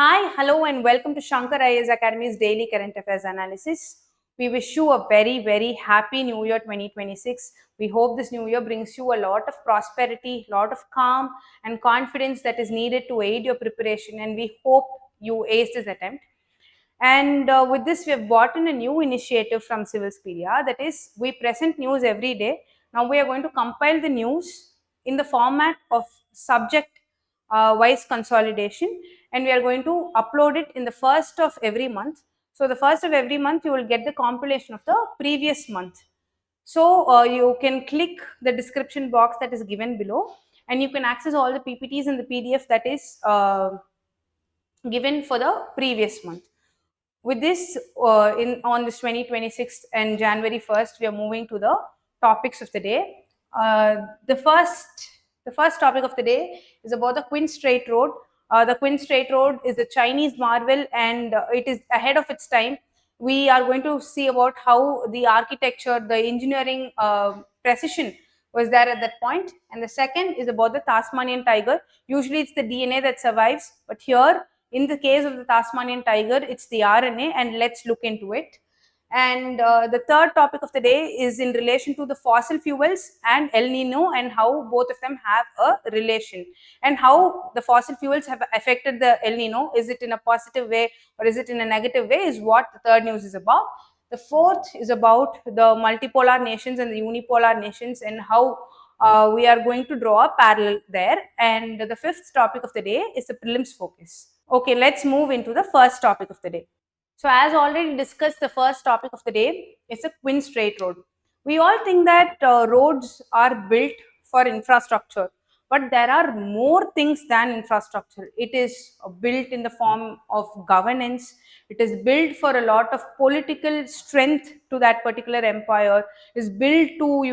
Hi, hello, and welcome to Shankar IAS Academy's Daily Current Affairs Analysis. We wish you a very, very happy New Year 2026. We hope this new year brings you a lot of prosperity, lot of calm and confidence that is needed to aid your preparation, and we hope you ace this attempt. And with this, we have brought in a new initiative from Civilspedia, that is, we present news every day. Now we are going to compile the news in the format of subject wise consolidation, and we are going to upload it in the first of every month. So the first of every month you will get the compilation of the previous month. So you can click the description box that is given below, and you can access all the PPTs and the PDF that is given for the previous month. With this, on this 2026 and January 1st, we are moving to the topics of the day. The first topic of the day is about the Qin Straight Road. The Qin Straight Road is a Chinese marvel, and it is ahead of its time. We are going to see about how the architecture, the engineering precision was there at that point. And the second is about the Tasmanian tiger. Usually it's the DNA that survives, but here in the case of the Tasmanian tiger, it's the RNA, and let's look into it. And the third topic of the day is in relation to the fossil fuels and El Nino, and how both of them have a relation, and how the fossil fuels have affected the El Nino. Is it in a positive way or is it in a negative way, is what the third news is about. The fourth is about the multipolar nations and the unipolar nations, and how we are going to draw a parallel there. And the fifth topic of the day is the prelims focus. Okay, let's move into the first topic of the day. So as already discussed, the first topic of the day is the Qin Straight Road. We all think that roads are built for infrastructure, but there are more things than infrastructure. It is built in the form of governance. It is built for a lot of political strength to that particular empire. It is built to,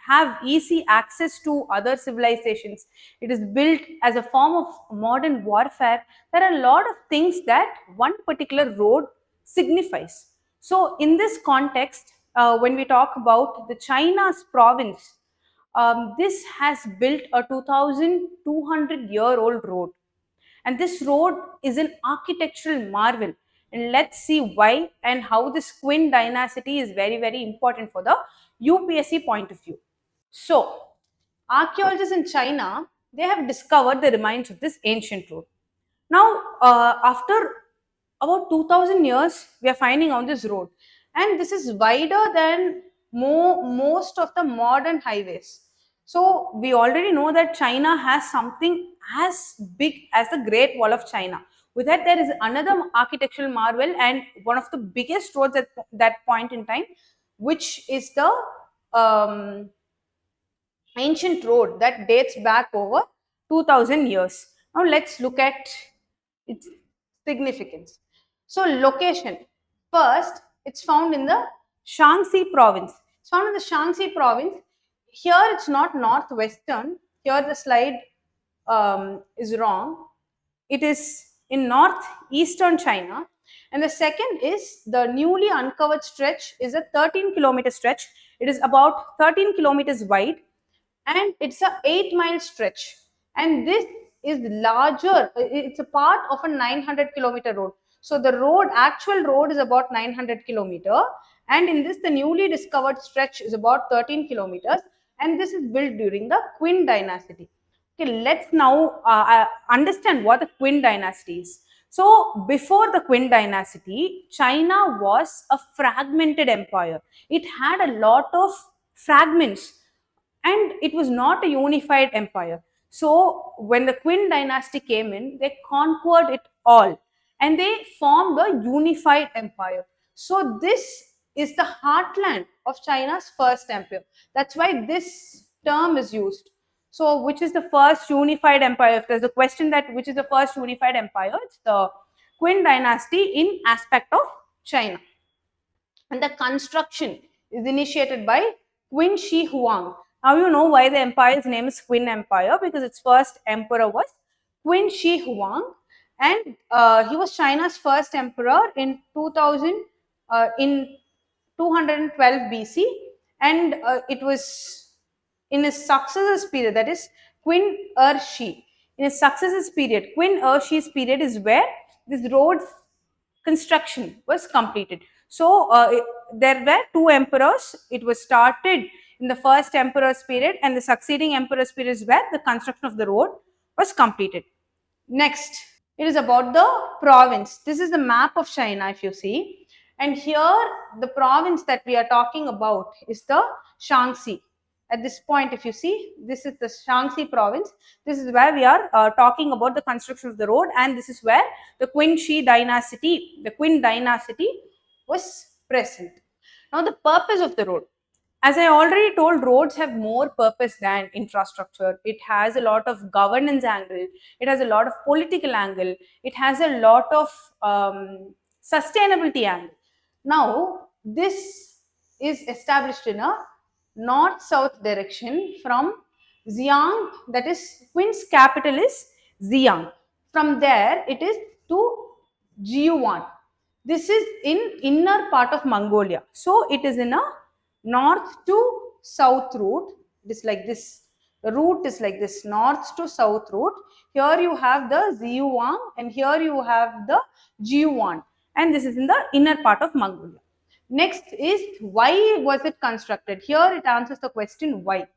have easy access to other civilizations. It is built as a form of modern warfare. There are a lot of things that one particular road signifies. So in this context, when we talk about the China's province, this has built a 2,200-year-old road. And this road is an architectural marvel. And let's see why and how this Qin dynasty is very, very important for the UPSC point of view. So, archaeologists in China, they have discovered the remains of this ancient road. Now, after about 2000 years, we are finding on this road, and this is wider than most of the modern highways. So, we already know that China has something as big as the Great Wall of China. With that, there is another architectural marvel and one of the biggest roads at that point in time, which is the ancient road that dates back over 2000 years. Now let's look at its significance. So location, first it's found in the Shaanxi province. It's found in the Shaanxi province. Here it's not northwestern. Here the slide is wrong. It is in northeastern China. And the second is the newly uncovered stretch is a 13-kilometer stretch. It is about 13 kilometers wide, and it's a 8-mile stretch, and this is larger. It's a part of a 900-kilometer road. So the actual road is about 900 kilometer, and in this the newly discovered stretch is about 13 kilometers, and this is built during the Qin dynasty. Okay, let's now understand what the Qin dynasty is. So before the Qin dynasty, China was a fragmented empire. It had a lot of fragments, and it was not a unified empire. So when the Qin dynasty came in, they conquered it all, and they formed a unified empire. So this is the heartland of China's first empire. That's why this term is used. So which is the first unified empire? If there's a question that which is the first unified empire, it's the Qin dynasty in aspect of China. And the construction is initiated by Qin Shi Huang. Now you know why the empire's name is Qin Empire, because its first emperor was Qin Shi Huang, and he was China's first emperor in 2000 in 212 BC, and it was in his successor's period, that is Qin Shi, in a successive period. Qin Shi's period is where this road construction was completed. So there were two emperors. It was started in the first emperor's period, and the succeeding emperor's period is where the construction of the road was completed. Next, it is about the province. This is the map of China, if you see. And here, the province that we are talking about is the Shaanxi. At this point, if you see, this is the Shaanxi province. This is where we are talking about the construction of the road, and this is where the Qin dynasty, the Qin dynasty was present. Now, the purpose of the road. As I already told, roads have more purpose than infrastructure. It has a lot of governance angle. It has a lot of political angle. It has a lot of sustainability angle. Now, this is established in a north-south direction from Xi'an, that is, Qin's capital is Xi'an. From there, it is to Jiuan. This is in inner part of Mongolia. So, it is in a north to south route. It is like this. The route is like this, north to south route. Here you have the Ziyuan and here you have the Jiuan, and this is in the inner part of Mongolia. Next is, why was it constructed? Here it answers the question why.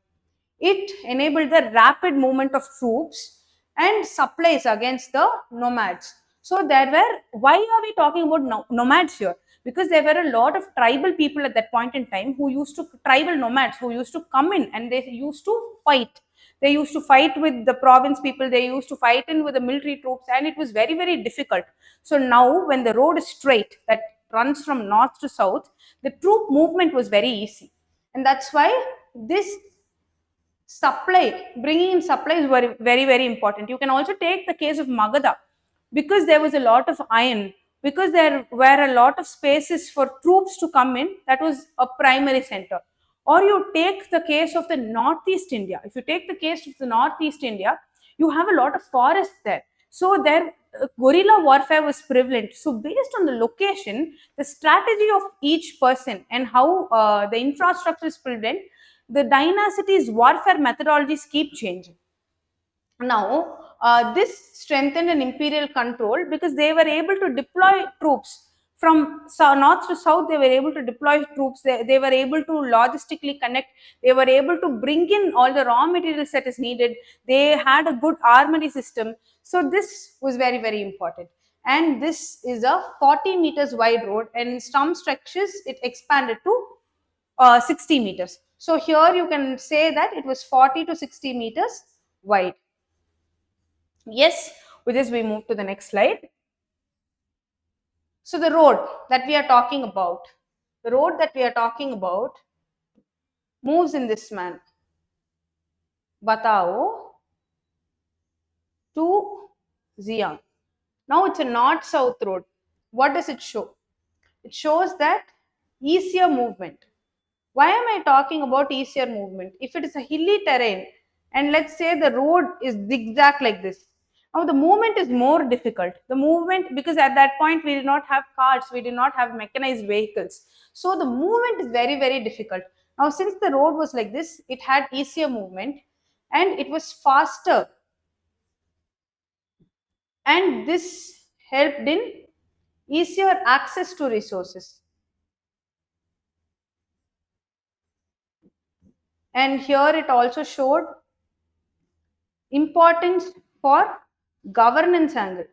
It enabled the rapid movement of troops and supplies against the nomads. So there were, why are we talking about nomads here? Because there were a lot of tribal people at that point in time who used to, tribal nomads who used to come in and they used to fight. They used to fight with the province people, they used to fight in with the military troops, and it was very, very difficult. So now when the road is straight, that runs from north to south, the troop movement was very easy. And that's why this supply, bringing in supplies were very, very important. You can also take the case of Magadha, because there was a lot of iron, because there were a lot of spaces for troops to come in, that was a primary center. Or you take the case of the Northeast India. If you take the case of the Northeast India, you have a lot of forests there. So there, guerrilla warfare was prevalent. So based on the location, the strategy of each person and how the infrastructure is prevalent, the dynasty's warfare methodologies keep changing. Now, this strengthened an imperial control because they were able to deploy troops from north to south. They were able to deploy troops. They were able to logistically connect. They were able to bring in all the raw materials that is needed. They had a good armory system. So this was very, very important. And this is a 40 meters wide road, and in some stretches it expanded to 60 meters. So here you can say that it was 40 to 60 meters wide. Yes, with this we move to the next slide. So the road that we are talking about, moves in this manner. Batao to Xi'an. Now it's a north-south road. What does it show? It shows that easier movement. Why am I talking about easier movement? If it is a hilly terrain and let's say the road is zigzag like this, now the movement is more difficult. The movement, because at that point we did not have cars, we did not have mechanized vehicles. So the movement is very, very difficult. Now since the road was like this, it had easier movement and it was faster. And this helped in easier access to resources. And here it also showed importance for governance angle.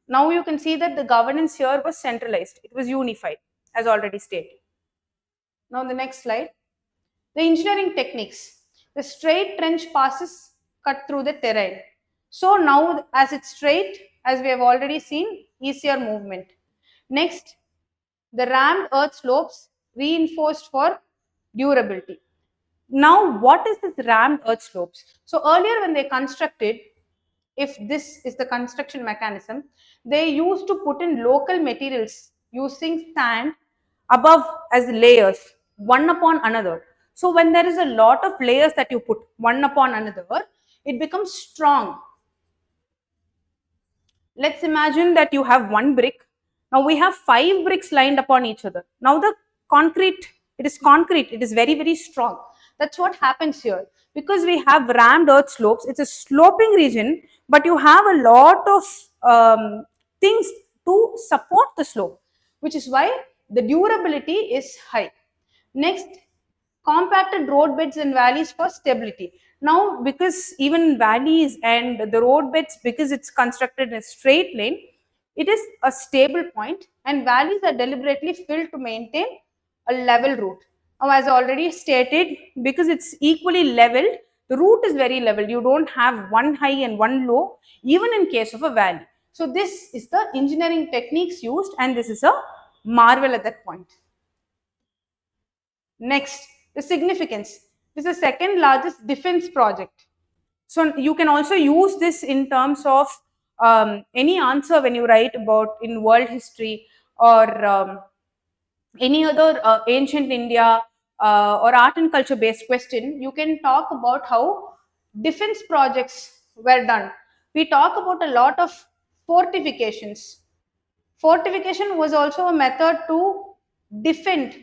Now you can see that the governance here was centralized. It was unified, as already stated. Now the next slide. The engineering techniques. The straight trench passes cut through the terrain. So now as it's straight, as we have already seen, easier movement. Next, the rammed earth slopes reinforced for durability. Now, what is this rammed earth slopes? So earlier when they constructed, if this is the construction mechanism, they used to put in local materials using sand above as layers, one upon another. So when there is a lot of layers that you put one upon another, it becomes strong. Let's imagine that you have one brick. Now we have 5 bricks lined upon each other. Now the concrete, it is concrete, it is very, very strong. That's what happens here. Because we have rammed earth slopes, it's a sloping region, but you have a lot of things to support the slope, which is why the durability is high. Next, compacted road beds and valleys for stability. Now, because even valleys and the road beds, because it's constructed in a straight lane, it is a stable point, and valleys are deliberately filled to maintain a level route. Now, as already stated, because it's equally leveled, the route is very level. You don't have one high and one low, even in case of a valley. So, this is the engineering techniques used, and this is a marvel at that point. Next, the significance. This is the second largest defense project. So you can also use this in terms of any answer when you write about in world history or any other ancient India or art and culture based question. You can talk about how defense projects were done. We talk about a lot of fortifications. Fortification was also a method to defend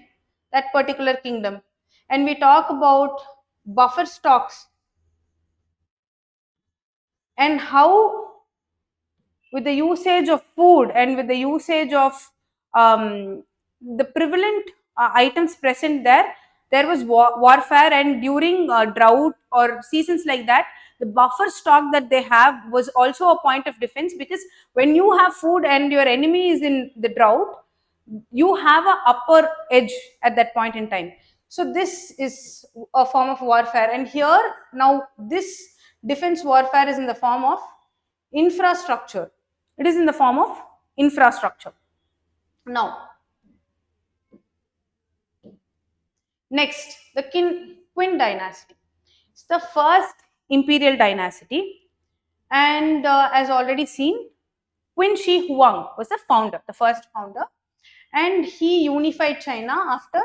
that particular kingdom. And we talk about buffer stocks and how, with the usage of food and with the usage of the prevalent items present there, there was warfare, and during drought or seasons like that, the buffer stock that they have was also a point of defense, because when you have food and your enemy is in the drought, you have a upper edge at that point in time. So this is a form of warfare, and here now this defense warfare is in the form of infrastructure. It is in the form of infrastructure. Now, next, the Qin dynasty. It's the first imperial dynasty, and as already seen, Qin Shi Huang was the founder, the first founder, and he unified China after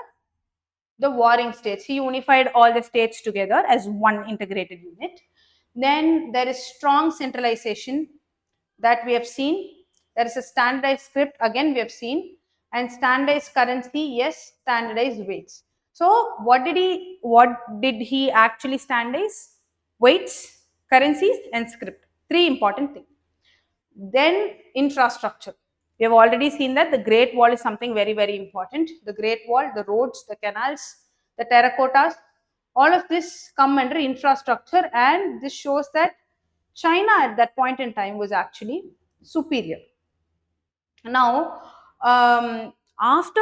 the warring states. He unified all the states together as one integrated unit. Then there is strong centralization that we have seen. There is a standardized script, again we have seen, and standardized currency, yes, standardized weights. So what did he actually standardize? Weights, currencies, and script. Three important things. Then infrastructure. We have already seen that the Great Wall is something very, very important. The Great Wall, the roads, the canals, the terracottas, all of this come under infrastructure, and this shows that China at that point in time was actually superior. Now, after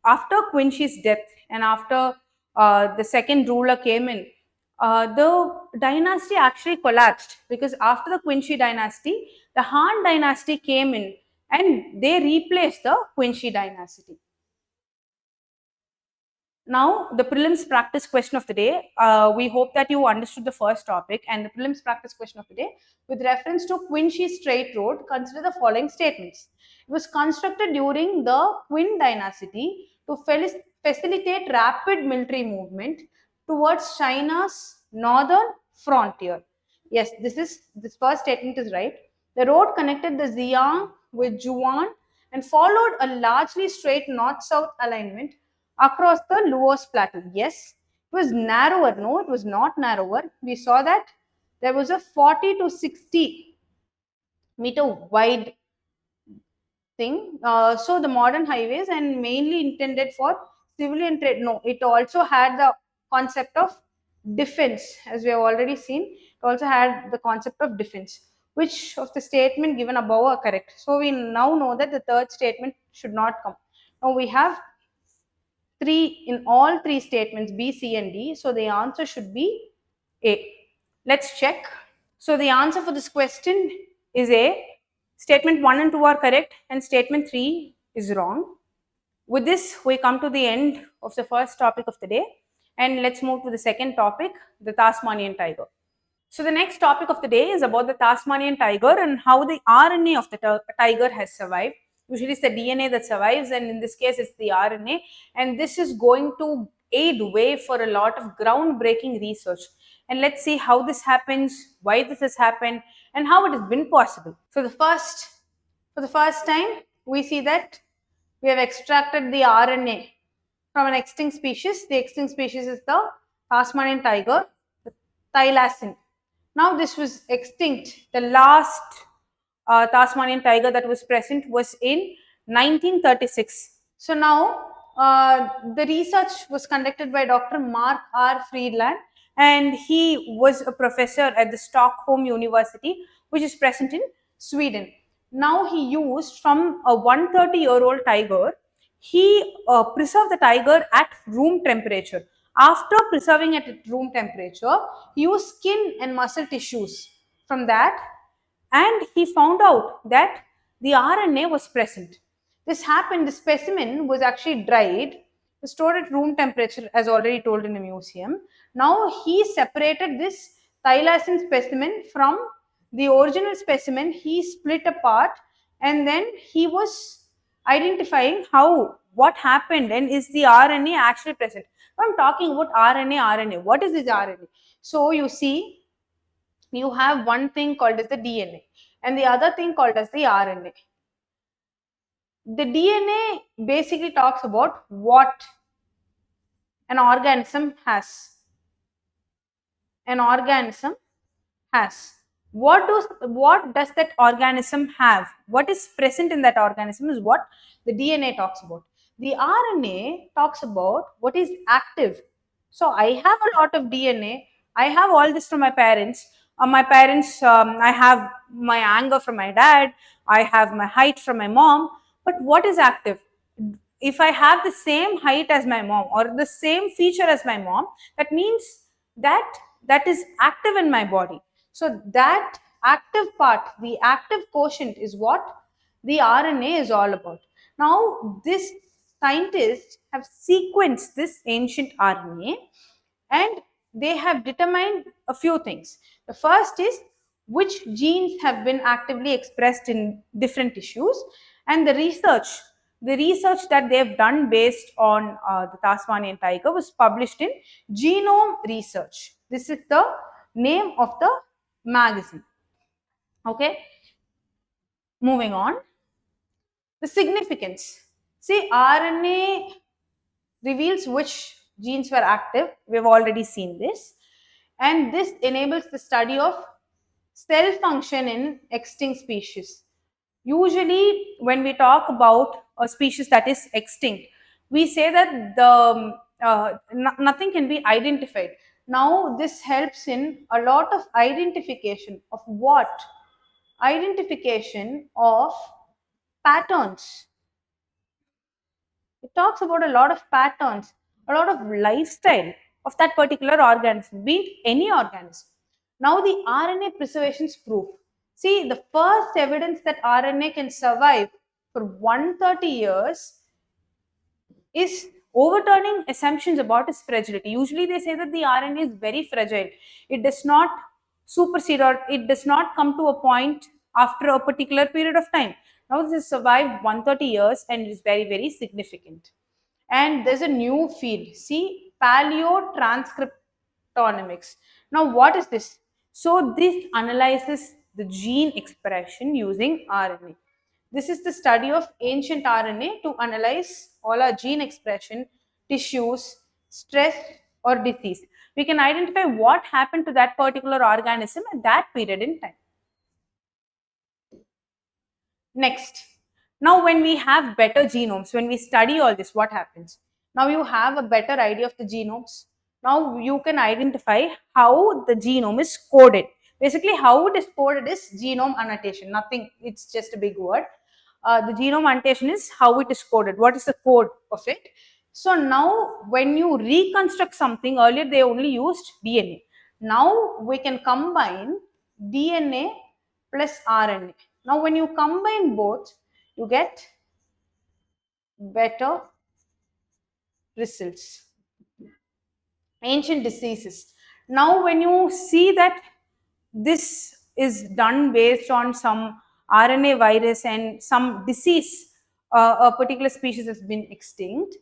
Qin Shi's death and after the second ruler came in, the dynasty actually collapsed, because after the Qin Shi dynasty, the Han dynasty came in and they replaced the Qin Shi dynasty. Now, the prelims practice question of the day. We hope that you understood the first topic, and the prelims practice question of the day, with reference to Qin Straight Road, consider the following statements. It was constructed during the Qin dynasty to facilitate rapid military movement towards China's northern frontier. Yes, this first statement is right. The road connected the Xiang with Zhuan and followed a largely straight north-south alignment across the Luos Plateau. Yes, it was narrower. No, it was not narrower. We saw that there was a 40 to 60 meter wide thing. So the modern highways, and mainly intended for civilian trade. No, it also had the concept of defense, as we have already seen. It also had the concept of defense. Which of the statement given above are correct? So we now know that the third statement should not come. Now we have in all three statements, B, C, and D. So the answer should be A. Let's check. So the answer for this question is A. Statement 1 and 2 are correct, and statement 3 is wrong. With this, we come to the end of the first topic of the day, and let's move to the second topic, the Tasmanian tiger. So the next topic of the day is about the Tasmanian tiger and how the RNA of the tiger has survived. Usually it's the DNA that survives, and in this case it's the RNA, and this is going to aid way for a lot of groundbreaking research. And let's see how this happens, why this has happened, and how it has been possible. So for the first time, we see that we have extracted the RNA from an extinct species. The extinct species is the Tasmanian tiger, the thylacine. Now this was extinct. The last Tasmanian tiger that was present was in 1936. So now the research was conducted by Dr. Mark R. Friedland, and he was a professor at the Stockholm University, which is present in Sweden. Now he used from a 130-year-old tiger, he preserved the tiger at room temperature. After preserving it at room temperature, he used skin and muscle tissues from that, and he found out that the RNA was present. This happened, the specimen was actually dried, stored at room temperature as already told in a museum. Now he separated this thylacine specimen from the original specimen, he split apart, and then he was identifying how, what happened, and is the RNA actually present. I'm talking about RNA. What is this RNA? So you see, you have one thing called as the DNA and the other thing called as the RNA. The DNA basically talks about what an organism has. What does that organism have? What is present in that organism is what the DNA talks about. The RNA talks about what is active. So I have a lot of DNA. I have all this from my parents. I have my anger from my dad. I have my height from my mom. But what is active? If I have the same height as my mom or the same feature as my mom, that means that is active in my body. So that active part, the active quotient, is what the RNA is all about. Now, this scientists have sequenced this ancient RNA and they have determined a few things. The first is which genes have been actively expressed in different tissues, and the research that they have done based on the Tasmanian tiger was published in Genome Research. This is the name of the magazine. Okay, moving on. The significance. See, RNA reveals which genes were active. We have already seen this. And this enables the study of cell function in extinct species. Usually, when we talk about a species that is extinct, we say that nothing can be identified. Now, this helps in a lot of identification of what? Identification of patterns. It talks about a lot of patterns, a lot of lifestyle of that particular organism, be it any organism. Now, the RNA preservation's proof. See, the first evidence that RNA can survive for 130 years is overturning assumptions about its fragility. Usually, they say that the RNA is very fragile. It does not supersede or it does not come to a point after a particular period of time. Now, this has survived 130 years and it is very, very significant. And there's a new field. See, paleotranscriptomics. Now, what is this? So, this analyzes the gene expression using RNA. This is the study of ancient RNA to analyze all our gene expression, tissues, stress, or disease. We can identify what happened to that particular organism at that period in time. Next, now when we have better genomes, when we study all this, what happens? Now you have a better idea of the genomes. Now you can identify how the genome is coded. Basically, how it is coded is genome annotation. Nothing, it's just a big word. The genome annotation is how it is coded. What is the code of it? So now when you reconstruct something, earlier they only used DNA. Now we can combine DNA plus RNA. Now when you combine both, you get better results. Ancient diseases. Now when you see that this is done based on some RNA virus and some disease, a particular species has been extinct,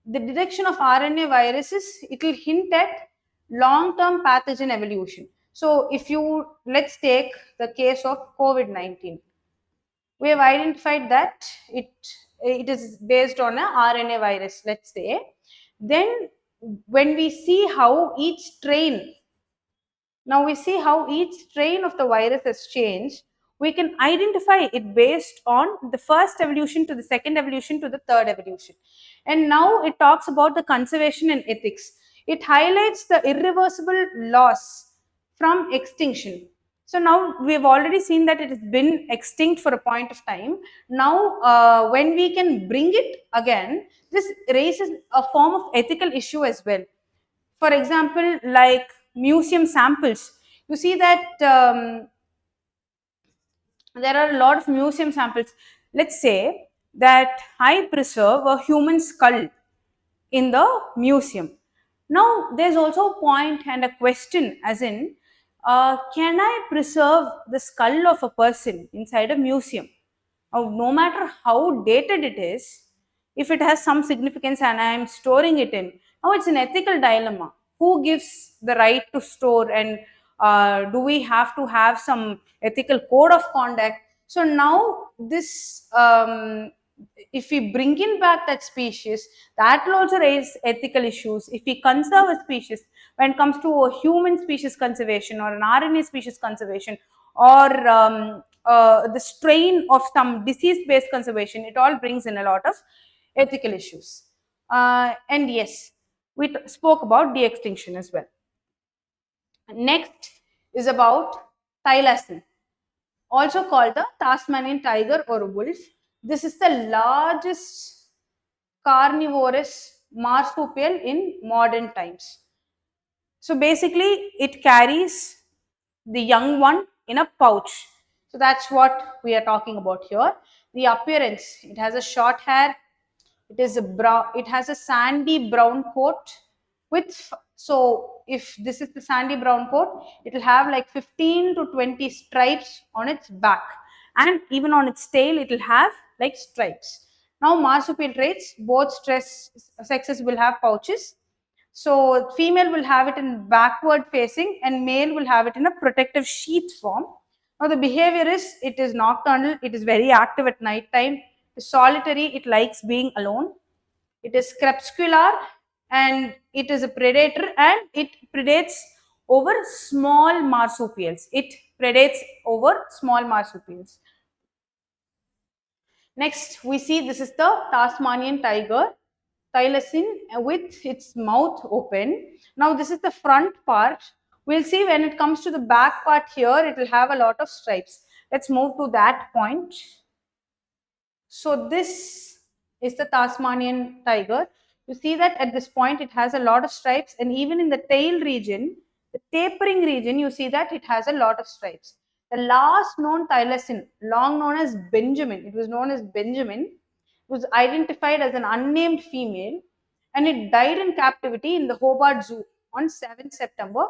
the detection of RNA viruses, it will hint at long-term pathogen evolution. So if you, let's take the case of COVID-19. We have identified that it is based on a RNA virus, let's say. Then when we see how each strain, now we see how each strain of the virus has changed, we can identify it based on the first evolution to the second evolution to the third evolution. And now it talks about the conservation and ethics. It highlights the irreversible loss from extinction. So now we have already seen that it has been extinct for a point of time. Now, when we can bring it again, this raises a form of ethical issue as well. For example, like museum samples, you see that there are a lot of museum samples. Let's say that I preserve a human skull in the museum. Now, there's also a point and a question, as in, can I preserve the skull of a person inside a museum? No matter how dated it is, if it has some significance and I am storing it in, now it's an ethical dilemma. Who gives the right to store, and do we have to have some ethical code of conduct? So now this, if we bring in back that species, that will also raise ethical issues. If we conserve a species, when it comes to a human species conservation or an RNA species conservation, or the strain of some disease based conservation, it all brings in a lot of ethical issues. And yes, we spoke about de-extinction as well. Next is about thylacine, also called the Tasmanian tiger or wolf. This is the largest carnivorous marsupial in modern times. So basically, it carries the young one in a pouch. So that's what we are talking about here. The appearance, it has a short hair, it is a brown, it has a sandy brown coat with, so if this is the sandy brown coat, it will have like 15 to 20 stripes on its back, and even on its tail it will have like stripes. Now marsupial traits, both sexes will have pouches. So female will have it in backward facing and male will have it in a protective sheath form. Now the behavior is, it is nocturnal, it is very active at night time, solitary, it likes being alone, it is crepuscular, and it is a predator, and it predates over small marsupials. It predates over small marsupials. Next, we see this is the Tasmanian tiger, thylacine, with its mouth open. Now, this is the front part. We'll see when it comes to the back part here, it will have a lot of stripes. Let's move to that point. So, this is the Tasmanian tiger. You see that at this point it has a lot of stripes, and even in the tail region, the tapering region, you see that it has a lot of stripes. The last known thylacine, long known as Benjamin, it was known as Benjamin, was identified as an unnamed female, and it died in captivity in the Hobart Zoo on 7th September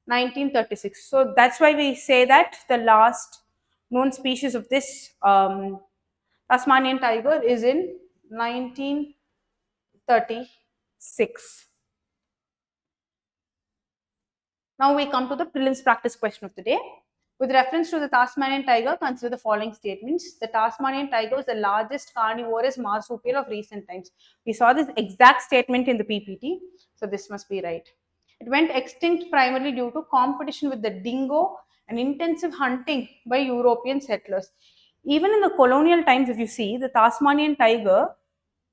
1936. So that's why we say that the last known species of this Tasmanian tiger is in 1936. Now we come to the prelims practice question of the day. With reference to the Tasmanian tiger, consider the following statements. The Tasmanian tiger is the largest carnivorous marsupial of recent times. We saw this exact statement in the PPT, so this must be right. It went extinct primarily due to competition with the dingo and intensive hunting by European settlers. Even in the colonial times, if you see, the Tasmanian tiger,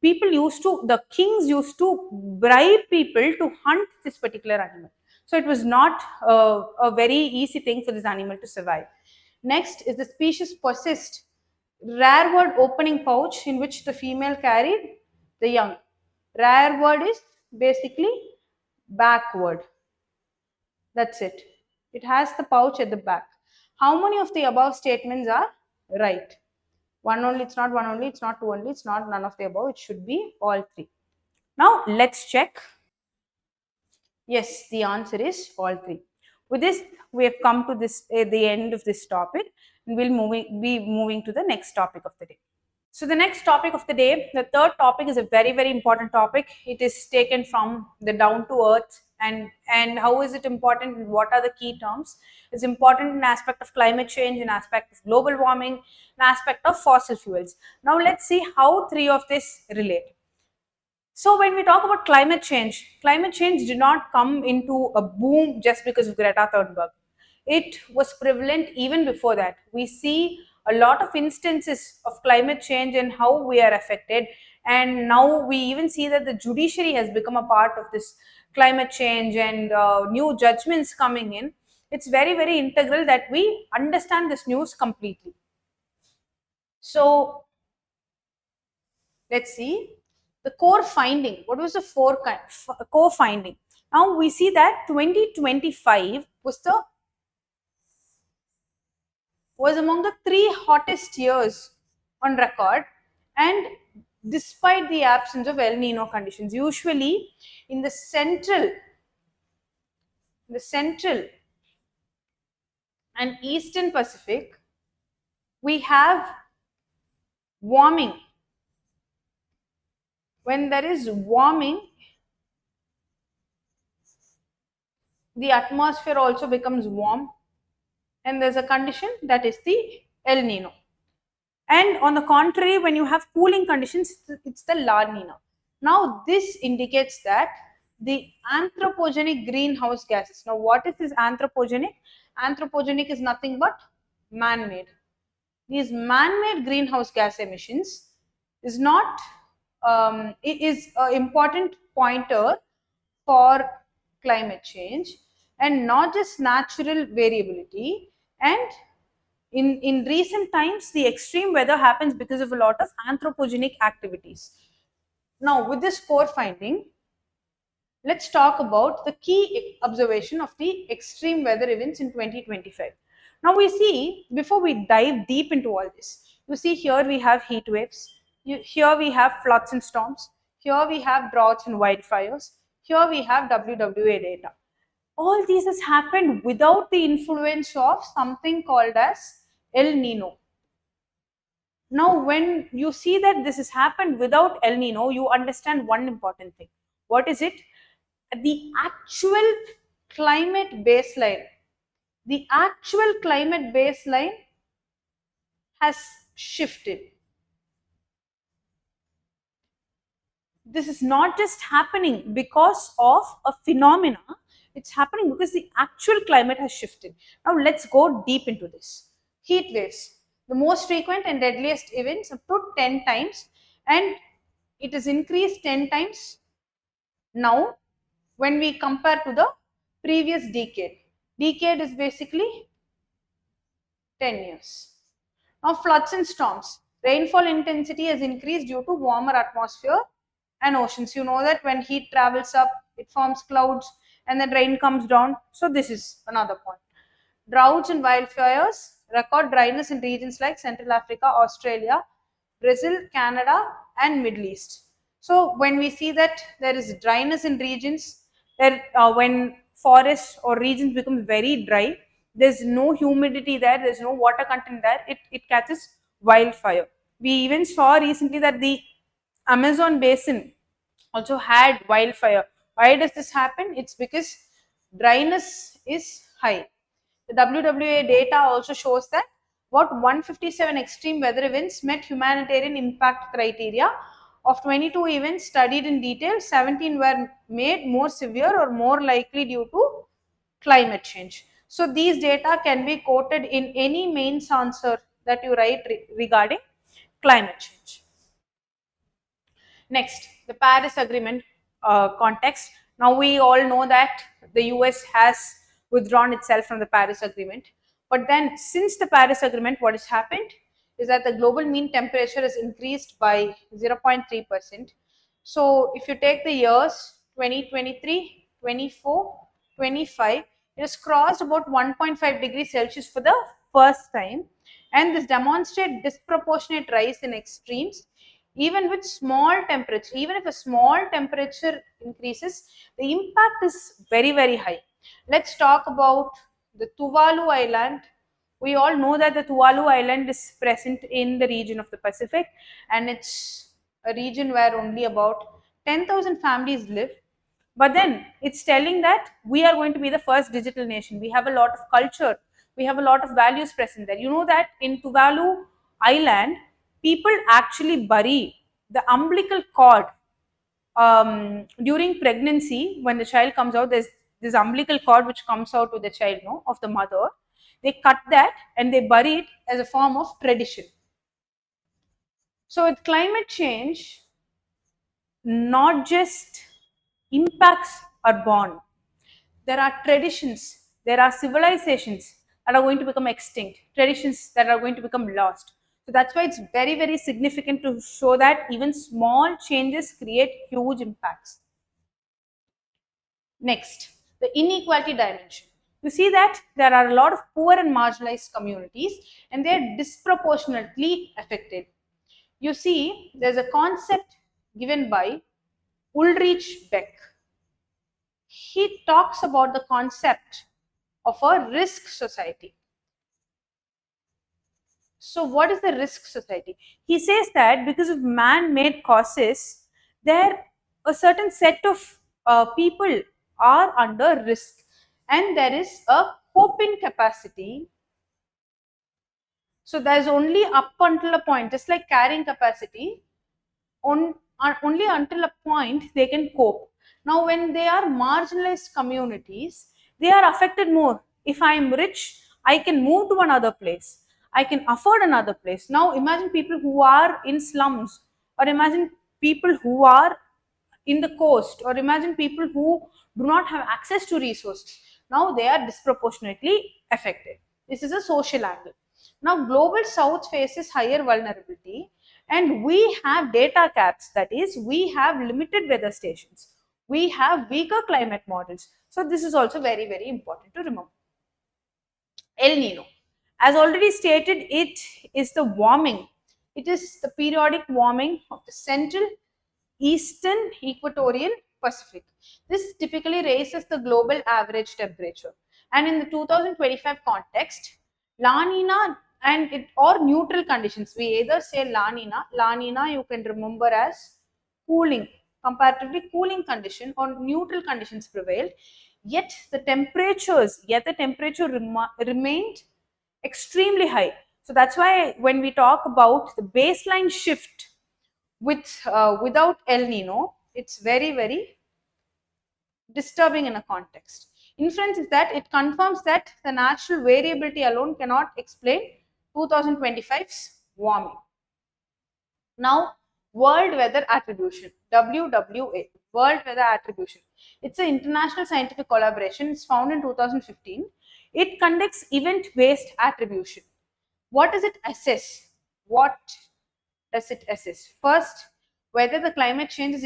the kings used to bribe people to hunt this particular animal. So it was not a very easy thing for this animal to survive. Next is the species possessed rare word opening pouch in which the female carried the young. Rare word is basically backward. That's it. It has the pouch at the back. How many of the above statements are right? One only, it's not one only, it's not two only, it's not none of the above, it should be all three. Now let's check. Yes, the answer is all three. With this, we have come to the end of this topic, and we'll be moving to the next topic of the day. So the next topic of the day, the third topic, is a very, very important topic. It is taken from the down to earth, and how is it important and what are the key terms. It's important in aspect of climate change, in aspect of global warming, in aspect of fossil fuels. Now let's see how three of this relate. So when we talk about climate change did not come into a boom just because of Greta Thunberg. It was prevalent even before that. We see a lot of instances of climate change and how we are affected. And now we even see that the judiciary has become a part of this climate change and new judgments coming in. It's very, very integral that we understand this news completely. So let's see the core finding. What was the core finding? Now we see that 2025 was among the three hottest years on record, and despite the absence of El Nino conditions. Usually in the central and eastern Pacific, we have warming. When there is warming, the atmosphere also becomes warm, and there's a condition that is the El Nino. And on the contrary, when you have cooling conditions, it's the La Nina. Now, this indicates that the anthropogenic greenhouse gases. Now, what is this anthropogenic? Anthropogenic is nothing but man-made. These man-made greenhouse gas emissions is not it is an important pointer for climate change, and not just natural variability. And in recent times, the extreme weather happens because of a lot of anthropogenic activities. Now, with this core finding, let's talk about the key observation of the extreme weather events in 2025. Now, we see, before we dive deep into all this, you see here we have heat waves, here we have floods and storms, here we have droughts and wildfires, here we have WWA data. All these has happened without the influence of something called as El Nino. Now, when you see that this has happened without El Nino, you understand one important thing. What is it? The actual climate baseline. The actual climate baseline has shifted. This is not just happening because of a phenomena, it's happening because the actual climate has shifted. Now, let's go deep into this. Heat waves, the most frequent and deadliest events, up to 10 times, and it is increased 10 times now when we compare to the previous decade. Decade is basically 10 years. Now, floods and storms. Rainfall intensity has increased due to warmer atmosphere and oceans. You know that when heat travels up, it forms clouds and then rain comes down. So, this is another point. Droughts and wildfires. Record dryness in regions like Central Africa, Australia, Brazil, Canada, and Middle East. So, when we see that there is dryness in regions, when forests or regions become very dry, there's no humidity there, there's no water content there, it catches wildfire. We even saw recently that the Amazon basin also had wildfire. Why does this happen? It's because dryness is high. The WWA data also shows that what 157 extreme weather events met humanitarian impact criteria. Of 22 events studied in detail, 17 were made more severe or more likely due to climate change. So these data can be quoted in any mains answer that you write regarding climate change. Next, the Paris Agreement context. Now we all know that the US has withdrawn itself from the Paris Agreement. But then since the Paris Agreement, what has happened is that the global mean temperature has increased by 0.3%. So if you take the years 2023, 24, 25, it has crossed about 1.5 degrees Celsius for the first time. And this demonstrates disproportionate rise in extremes even with small temperature. Even if a small temperature increases, the impact is very, very high. Let's talk about the Tuvalu Island. We all know that the Tuvalu Island is present in the region of the Pacific, and it's a region where only about 10,000 families live. But then it's telling that we are going to be the first digital nation. We have a lot of culture, we have a lot of values present there. You know that in Tuvalu Island, people actually bury the umbilical cord during pregnancy, when the child comes out, there's this umbilical cord which comes out to the child, no, of the mother. They cut that and they bury it as a form of tradition. So with climate change, not just impacts are born. There are traditions, there are civilizations that are going to become extinct, traditions that are going to become lost. So that's why it's very, very significant to show that even small changes create huge impacts. Next, the inequality dimension. You see that there are a lot of poor and marginalized communities and they are disproportionately affected. You see, there's a concept given by Ulrich Beck. He talks about the concept of a risk society. So, what is the risk society? He says that because of man-made causes, there a certain set of people are under risk, and there is a coping capacity. So, there is only up until a point, just like carrying capacity, only until a point they can cope. Now, when they are marginalized communities, they are affected more. If I am rich, I can move to another place. I can afford another place. Now, imagine people who are in slums, or imagine people who are in the coast, or imagine people who do not have access to resources. Now they are disproportionately affected. This is a social angle. Now global south faces higher vulnerability, and we have data caps, that is we have limited weather stations, we have weaker climate models. So this is also very, very important to remember. El Nino, as already stated, it is the warming, it is the periodic warming of the central eastern equatorial Pacific. This typically raises the global average temperature. And in the 2025 context, La Nina and it or neutral conditions, we either say La Nina you can remember as cooling, comparatively cooling condition, or neutral conditions prevailed, yet the temperature remained extremely high. So that's why when we talk about the baseline shift without El Nino, it's very, very disturbing in a context. Inference is that it confirms that the natural variability alone cannot explain 2025's warming. Now, World Weather Attribution, WWA, World Weather Attribution. It's an international scientific collaboration. It's found in 2015. It conducts event-based attribution. What does it assess? What does it assess? First, whether the climate change is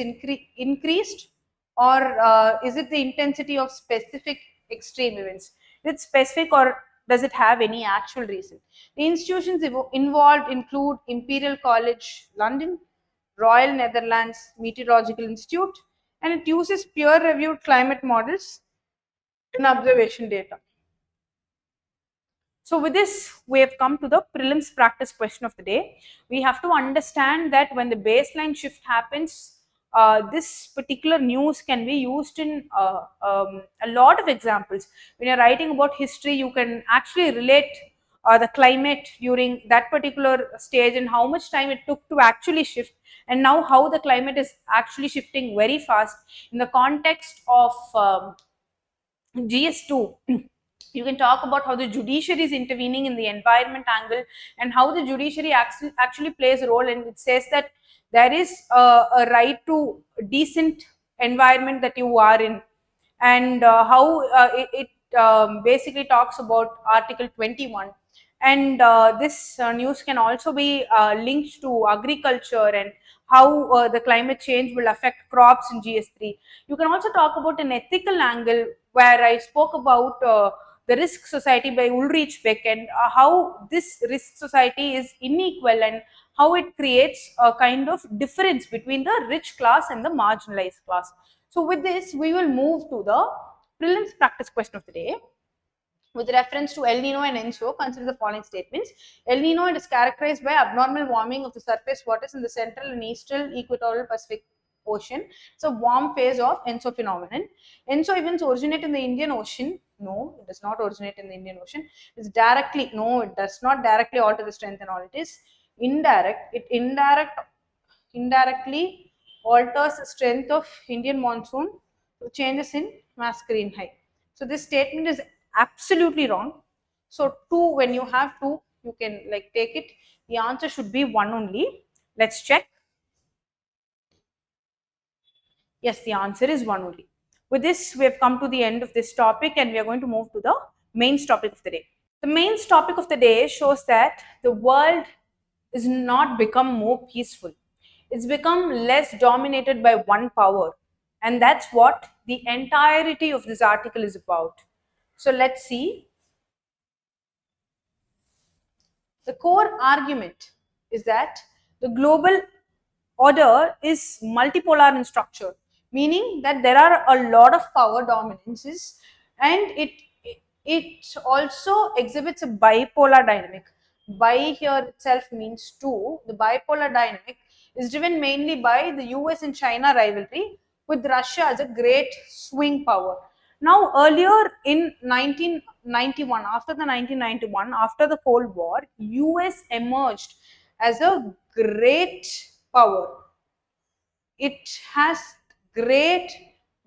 increased, or is it the intensity of specific extreme events? Is it specific, or does it have any actual reason? The institutions involved include Imperial College London, Royal Netherlands Meteorological Institute, and it uses peer-reviewed climate models and observation data. So with this, we have come to the prelims practice question of the day. We have to understand that when the baseline shift happens, this particular news can be used in a lot of examples. When you're writing about history, you can actually relate the climate during that particular stage and how much time it took to actually shift, and now how the climate is actually shifting very fast in the context of GS2. You can talk about how the judiciary is intervening in the environment angle, and how the judiciary actually plays a role, and it says that there is a right to decent environment that you are in, and how it basically talks about Article 21. And this news can also be linked to agriculture and how the climate change will affect crops in GS3. You can also talk about an ethical angle, where I spoke about the risk society by Ulrich Beck, and how this risk society is unequal, and how it creates a kind of difference between the rich class and the marginalized class. So with this, we will move to the prelims practice question of the day. With reference to El Nino and ENSO, consider the following statements. El Nino is characterized by abnormal warming of the surface waters in the central and eastern equatorial Pacific Ocean. It's a warm phase of ENSO phenomenon. ENSO events originate in the Indian Ocean. No, it does not originate in the Indian Ocean. It's directly, no, it does not directly alter the strength and all. It is indirect. It indirectly alters the strength of Indian monsoon to changes in masculine high. So this statement is absolutely wrong. So 2, when you have 2, you can like take it. The answer should be 1 only. Let's check. Yes, the answer is 1 only. With this, we have come to the end of this topic and we are going to move to the main topic of the day. The main topic of the day shows that the world is not become more peaceful. It's become less dominated by one power. And that's what the entirety of this article is about. So let's see. The core argument is that the global order is multipolar in structure, meaning that there are a lot of power dominances and it also exhibits a bipolar dynamic. Bi here itself means two. The bipolar dynamic is driven mainly by the US and China rivalry, with Russia as a great swing power. Now, earlier in 1991, after the 1991, after the Cold War, US emerged as a great power. It has great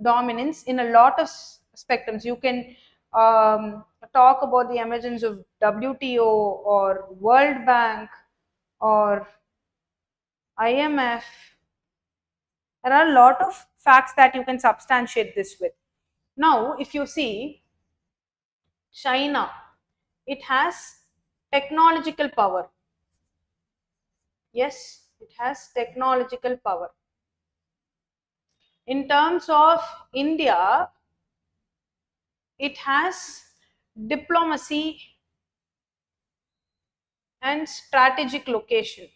dominance in a lot of spectrums. You can talk about the emergence of WTO or World Bank or IMF. There are a lot of facts that you can substantiate this with. Now, if you see China, it has technological power. Yes, it has technological power. In terms of India, it has diplomacy and strategic location.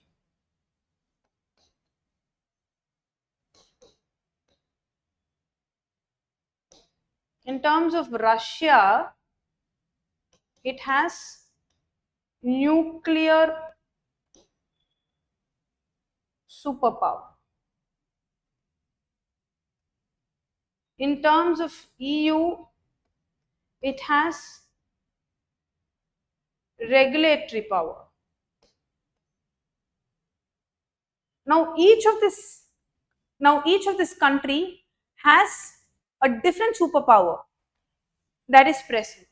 In terms of Russia, it has nuclear superpower. In terms of EU, it has regulatory power. Now each of this country has a different superpower that is present.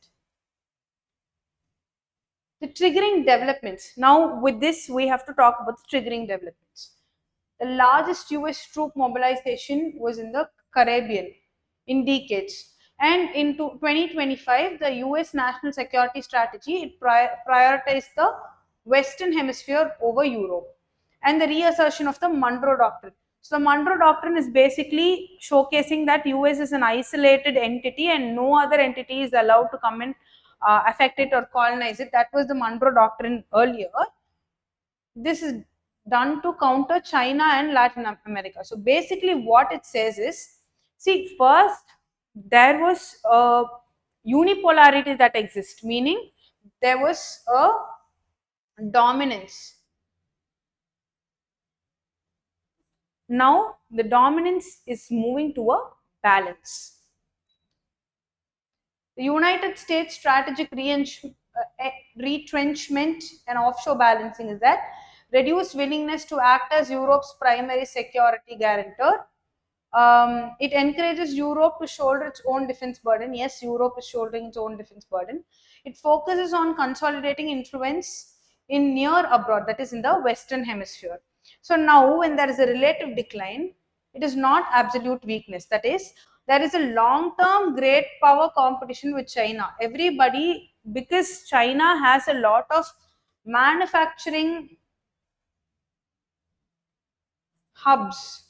The triggering developments. Now with this we have to talk about the triggering developments. The largest US troop mobilization was in the Caribbean in decades. And in 2025, the US national security strategy it prioritized the Western Hemisphere over Europe and the reassertion of the Monroe Doctrine. So the Monroe Doctrine is basically showcasing that US is an isolated entity and no other entity is allowed to come and affect it or colonize it. That was the Monroe Doctrine earlier. This is done to counter China and Latin America. So basically what it says is, see, first there was a unipolarity that exists, meaning there was a dominance. Now the dominance is moving to a balance. The United States strategic retrenchment and offshore balancing is that reduced willingness to act as Europe's primary security guarantor. It encourages Europe to shoulder its own defense burden. Yes, Europe is shouldering its own defense burden. It focuses on consolidating influence in near abroad, that is in the Western Hemisphere. So now when there is a relative decline, it is not absolute weakness. That is, there is a long-term great power competition with China. Everybody, because China has a lot of manufacturing hubs,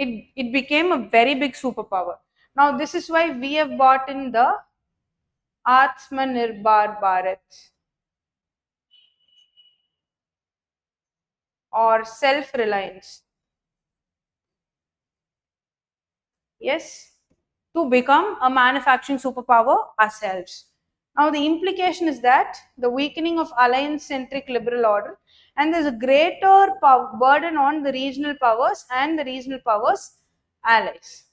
it became a very big superpower. Now this is why we have bought in the Atmanirbhar Bharat or self-reliance. Yes, to become a manufacturing superpower ourselves. Now the implication is that the weakening of alliance-centric liberal order and there's a greater burden on the regional powers and the regional powers allies.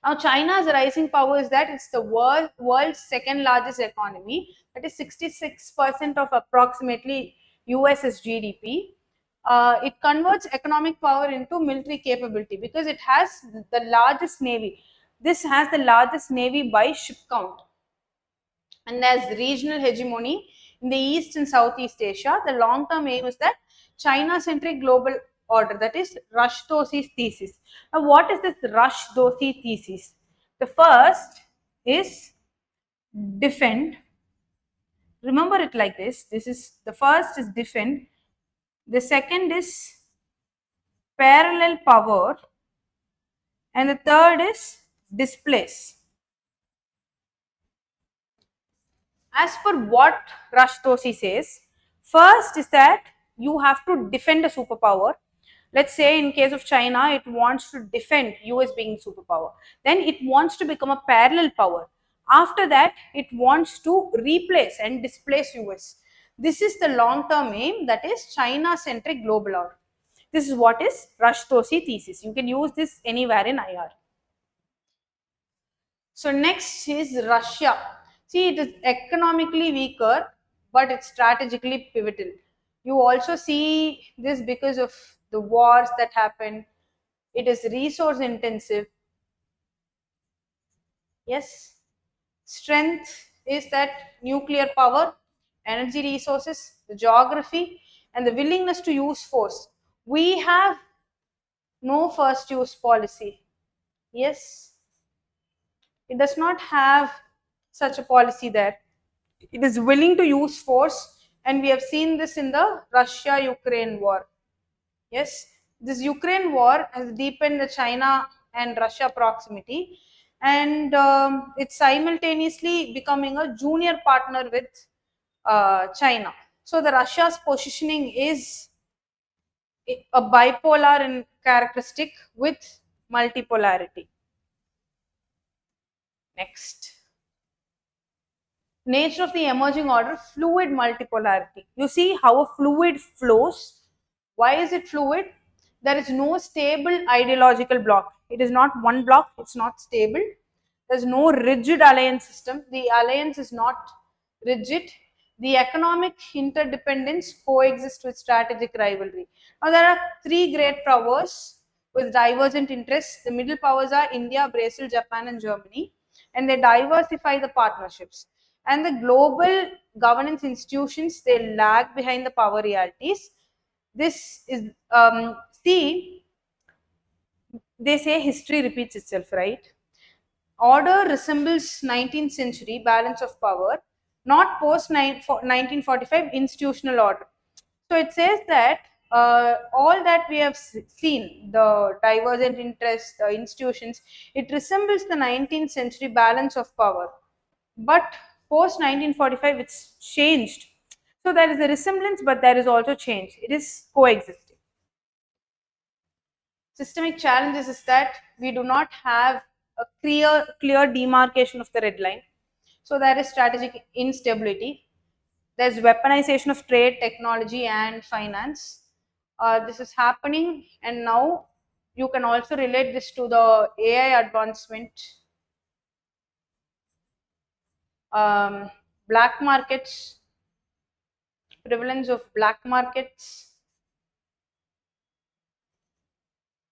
Now China's rising power is that it's the world's second largest economy, that is 66% of approximately US's GDP. It converts economic power into military capability because it has the largest navy. This has the largest navy by ship count, and as regional hegemony in the East and Southeast Asia. The long term aim is that China centric global order, that is Rushdosi's thesis. Now, what is this Rushdosi thesis? The first is defend. Remember it like this. This is the first is defend. The second is parallel power, and the third is displace. As per what Rashtoshi says, first is that you have to defend a superpower. Let's say in case of China, it wants to defend US being superpower. Then it wants to become a parallel power. After that, it wants to replace and displace US. This is the long-term aim, that is China-centric global order. This is what is Rashtoshi thesis. You can use this anywhere in IR. So next is Russia. See, it is economically weaker, but it's strategically pivotal. You also see this because of the wars that happen. It is resource intensive. Yes. Strength is that nuclear power, energy resources, the geography, and the willingness to use force. We have no first use policy. Yes. It does not have such a policy there. It is willing to use force, and we have seen this in the Russia-Ukraine war. Yes, this Ukraine war has deepened the China and Russia proximity, and it's simultaneously becoming a junior partner with China. So the Russia's positioning is a bipolar in characteristic with multipolarity. Next. Nature of the emerging order, fluid multipolarity. You see how a fluid flows. Why is it fluid? There is no stable ideological block. It is not one block, it's not stable. There's no rigid alliance system. The alliance is not rigid. The economic interdependence coexists with strategic rivalry. Now, there are three great powers with divergent interests. The middle powers are India, Brazil, Japan, and Germany, and they diversify the partnerships. And the global governance institutions, they lag behind the power realities. This is see, they say history repeats itself, right? Order resembles 19th century balance of power, not post 1945 institutional order. So it says that all that we have seen, the divergent interests, the institutions, it resembles the 19th century balance of power. But post 1945, it's changed. So there is a resemblance, but there is also change. It is coexisting. Systemic challenges is that we do not have a clear demarcation of the red line. So there is strategic instability. There's weaponization of trade, technology, and finance. This is happening, and now you can also relate this to the AI advancement. Black markets, prevalence of black markets,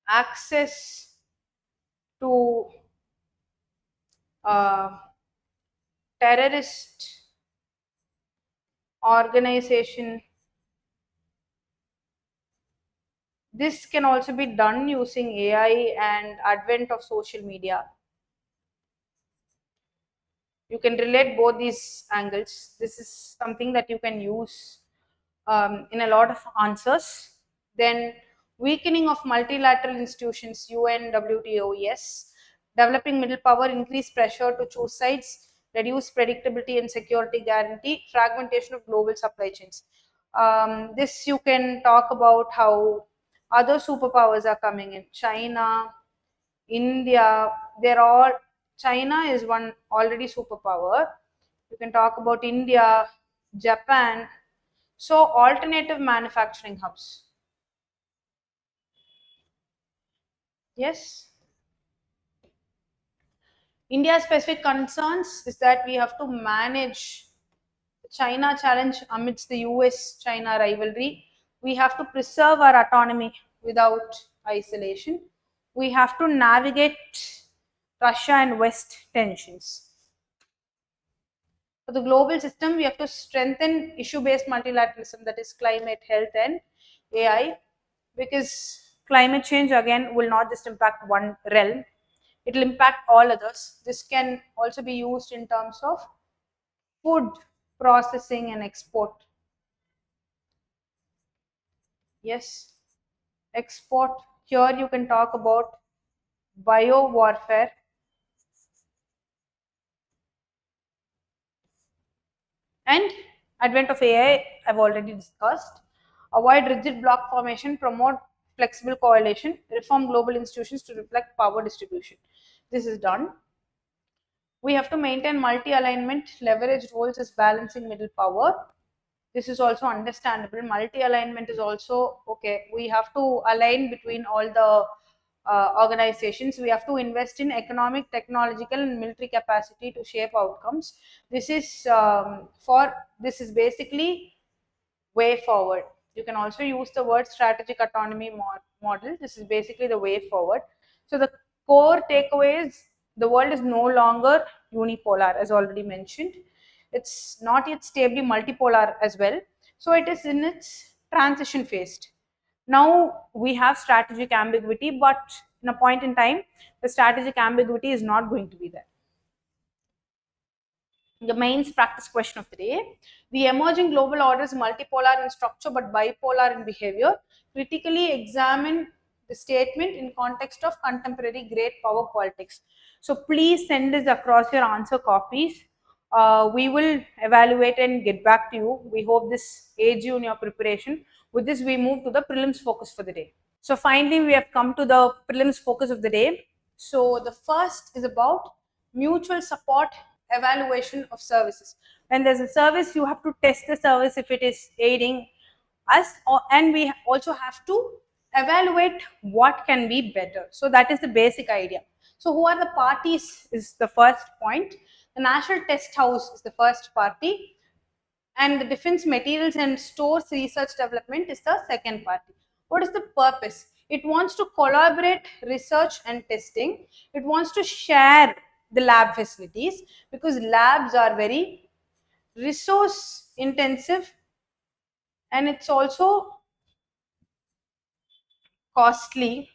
access to terrorist organization. This can also be done using AI and advent of social media. You can relate both these angles. This is something that you can use in a lot of answers. Then weakening of multilateral institutions, UN, WTO, yes. Developing middle power, increase pressure to choose sides, reduce predictability and security guarantee, fragmentation of global supply chains. This you can talk about how other superpowers are coming in. China, India, they're all, China is one already superpower. You can talk about India, Japan. So alternative manufacturing hubs. Yes. India's specific concerns is that we have to manage the China challenge amidst the US China rivalry. We have to preserve our autonomy without isolation. We have to navigate Russia and West tensions. For the global system, we have to strengthen issue-based multilateralism, that is climate, health, and AI, because climate change again will not just impact one realm, it will impact all others. This can also be used in terms of food processing and export. Yes, export. Here you can talk about bio warfare, and advent of AI, I've already discussed. Avoid rigid block formation, promote flexible coalition, reform global institutions to reflect power distribution. This is done. We have to maintain multi-alignment, leverage roles as balancing middle power. This is also understandable. Multi-alignment is also okay. We have to align between all the organizations. We have to invest in economic, technological, and military capacity to shape outcomes. This is this is basically way forward. You can also use the word strategic autonomy model. This is basically the way forward. So the core takeaway is the world is no longer unipolar, as already mentioned. It's not yet stably multipolar as well. So it is in its transition phase. Now we have strategic ambiguity, but in a point in time, the strategic ambiguity is not going to be there. The mains practice question of the day. The emerging global order is multipolar in structure but bipolar in behavior. Critically examine the statement in context of contemporary great power politics. So please send this across your answer copies. We will evaluate and get back to you. We hope this aids you in your preparation. With this, we move to the prelims focus for the day. So finally, we have come to the prelims focus of the day. So the first is about mutual support evaluation of services. When there's a service, you have to test the service if it is aiding us, and we also have to evaluate what can be better. So that is the basic idea. So who are the parties is the first point. The National Test House is the first party, and the Defense Materials and Stores Research Development is the second party. What is the purpose? It wants to collaborate research and testing. It wants to share the lab facilities, because labs are very resource intensive and it's also costly,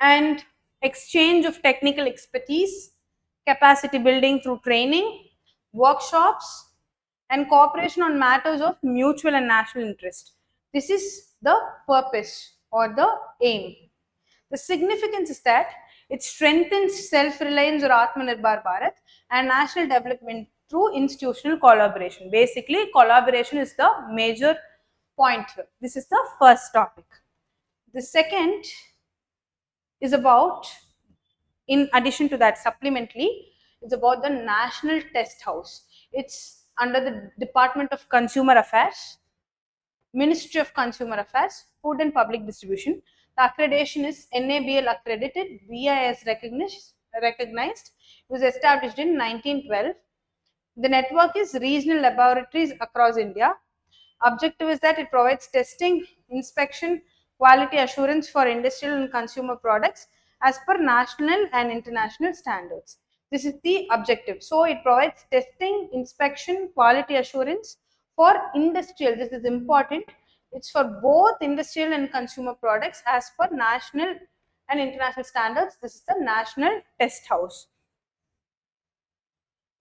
and exchange of technical expertise, capacity building through training, workshops, and cooperation on matters of mutual and national interest. This is the purpose or the aim. The significance is that it strengthens self-reliance or Atmanirbhar Bharat and national development through institutional collaboration. Basically, collaboration is the major point here. This is the first topic. The second is about, in addition to that, supplementally, it's about the National Test House. It's under the Department of Consumer Affairs, Ministry of Consumer Affairs, Food and Public Distribution. The accreditation is NABL accredited, BIS recognized. It was established in 1912. The network is regional laboratories across India. Objective is that it provides testing, inspection, quality assurance for industrial and consumer products as per national and international standards. This is the objective. So it provides testing, inspection, quality assurance for industrial. This is important. It's for both industrial and consumer products as per national and international standards. This is the National Test House.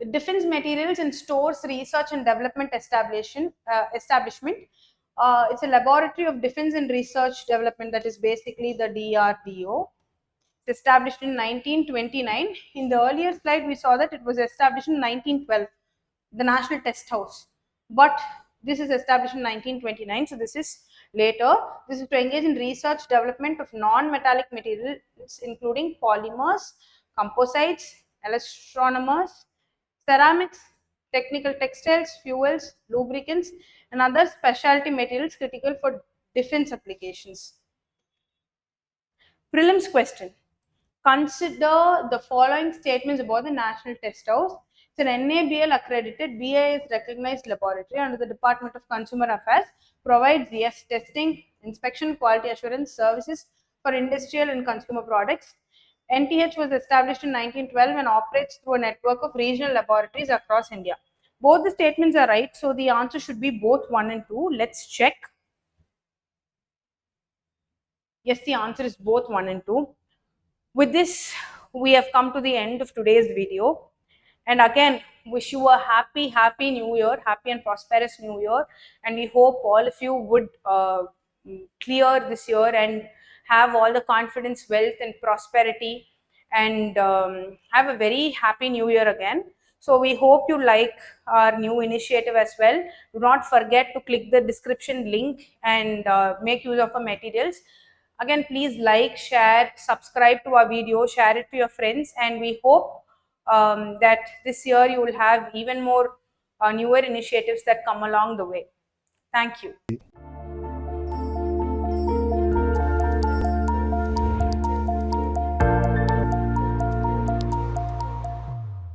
The Defense Materials and Stores Research and Development establishment. It's a laboratory of defense and research development, that is basically the DRDO. It's established in 1929. In the earlier slide, we saw that it was established in 1912, the National Test House. But this is established in 1929, so this is later. This is to engage in research development of non-metallic materials, including polymers, composites, elastomers, ceramics, technical textiles, fuels, lubricants, and other specialty materials critical for defense applications. Prelims question. Consider the following statements about the National Test House. It's an NABL accredited, BIS recognized laboratory under the Department of Consumer Affairs, provides, yes, testing, inspection, quality assurance services for industrial and consumer products. NTH was established in 1912 and operates through a network of regional laboratories across India. Both the statements are right, so the answer should be both 1 and 2. Let's check. Yes, the answer is both 1 and 2. With this, we have come to the end of today's video. And again, wish you a happy new year, happy and prosperous new year. And we hope all of you would clear this year and have all the confidence, wealth, and prosperity, and have a very happy new year again. So we hope you like our new initiative as well. Do not forget to click the description link and make use of our materials. Again, please like, share, subscribe to our video, share it to your friends, and we hope that this year you will have even more newer initiatives that come along the way. Thank you.